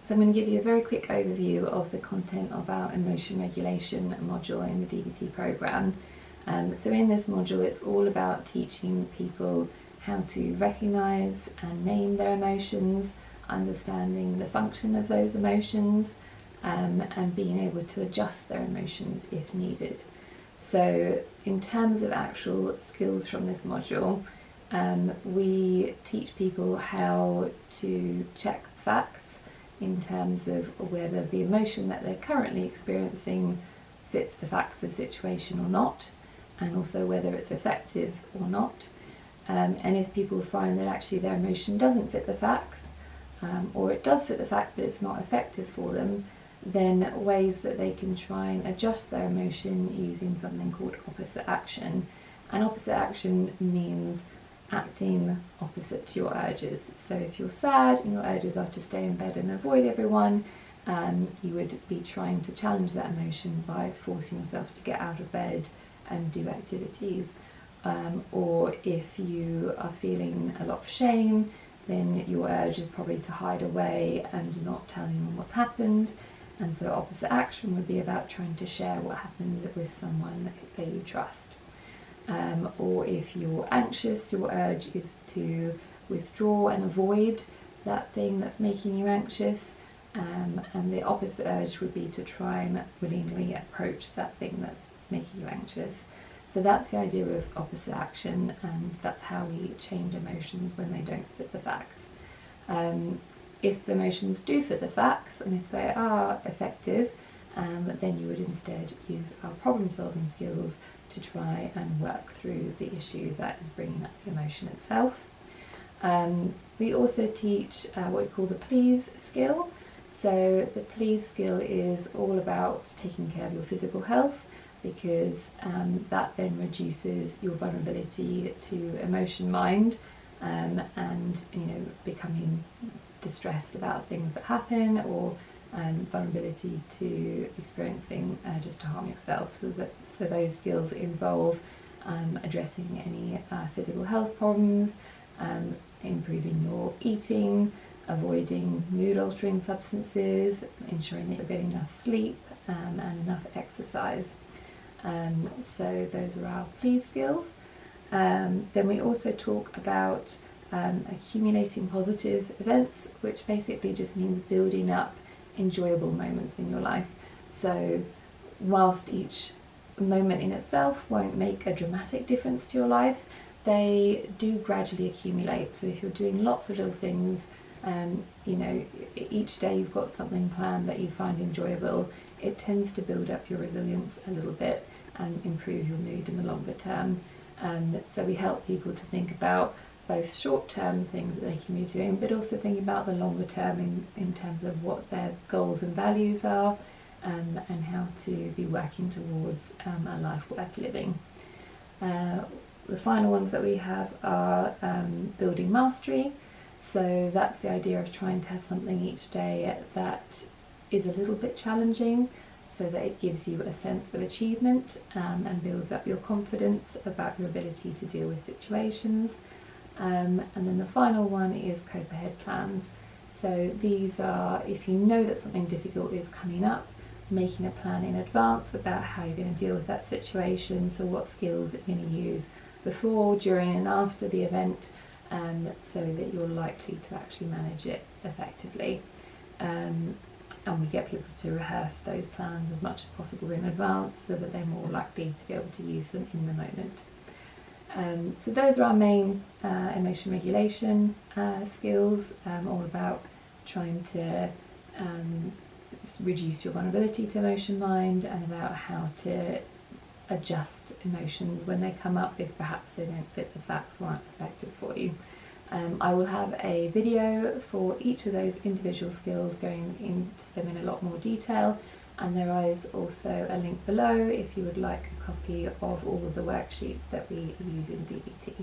So I'm going to give you a very quick overview of the content of our emotion regulation module in the DBT programme. So in this module it's all about teaching people how to recognise and name their emotions, understanding the function of those emotions, and being able to adjust their emotions if needed. So in terms of actual skills from this module, we teach people how to check the facts in terms of whether the emotion that they're currently experiencing fits the facts of the situation or not, and also whether it's effective or not. And if people find that actually their emotion doesn't fit the facts, or it does fit the facts but it's not effective for them, then ways that they can try and adjust their emotion using something called opposite action. And opposite action means acting opposite to your urges. So if you're sad and your urges are to stay in bed and avoid everyone, you would be trying to challenge that emotion by forcing yourself to get out of bed and do activities. Or if you are feeling a lot of shame, then your urge is probably to hide away and not tell anyone what's happened. And so opposite action would be about trying to share what happened with someone that you trust. Or if you're anxious, your urge is to withdraw and avoid that thing that's making you anxious. And the opposite urge would be to try and willingly approach that thing that's making you anxious. So that's the idea of opposite action, and that's how we change emotions when they don't fit the facts. If the emotions do fit the facts, and if they are effective, then you would instead use our problem-solving skills to try and work through the issue that is bringing up the emotion itself. We also teach what we call the please skill. So the please skill is all about taking care of your physical health, because that then reduces your vulnerability to emotion mind, and becoming distressed about things that happen, or vulnerability to experiencing just to harm yourself. So those skills involve addressing any physical health problems, improving your eating, avoiding mood altering substances, ensuring that you're getting enough sleep and enough exercise. So those are our please skills. Then we also talk about accumulating positive events, which basically just means building up enjoyable moments in your life. So whilst each moment in itself won't make a dramatic difference to your life, they do gradually accumulate. So if you're doing lots of little things, each day you've got something planned that you find enjoyable, it tends to build up your resilience a little bit and improve your mood in the longer term. So we help people to think about both short-term things that they can be doing, but also thinking about the longer term in terms of what their goals and values are, and how to be working towards a life worth living. The final ones that we have are building mastery. So that's the idea of trying to have something each day that is a little bit challenging, so that it gives you a sense of achievement and builds up your confidence about your ability to deal with situations. And then the final one is cope ahead plans. So these are, if you know that something difficult is coming up, making a plan in advance about how you're going to deal with that situation, so what skills you're going to use before, during and after the event, so that you're likely to actually manage it effectively. And we get people to rehearse those plans as much as possible in advance, so that they're more likely to be able to use them in the moment. So those are our main emotion regulation skills, all about trying to reduce your vulnerability to emotion mind, and about how to adjust emotions when they come up if perhaps they don't fit the facts or aren't effective for you. I will have a video for each of those individual skills going into them in a lot more detail, and there is also a link below if you would like a copy of all of the worksheets that we use in DBT.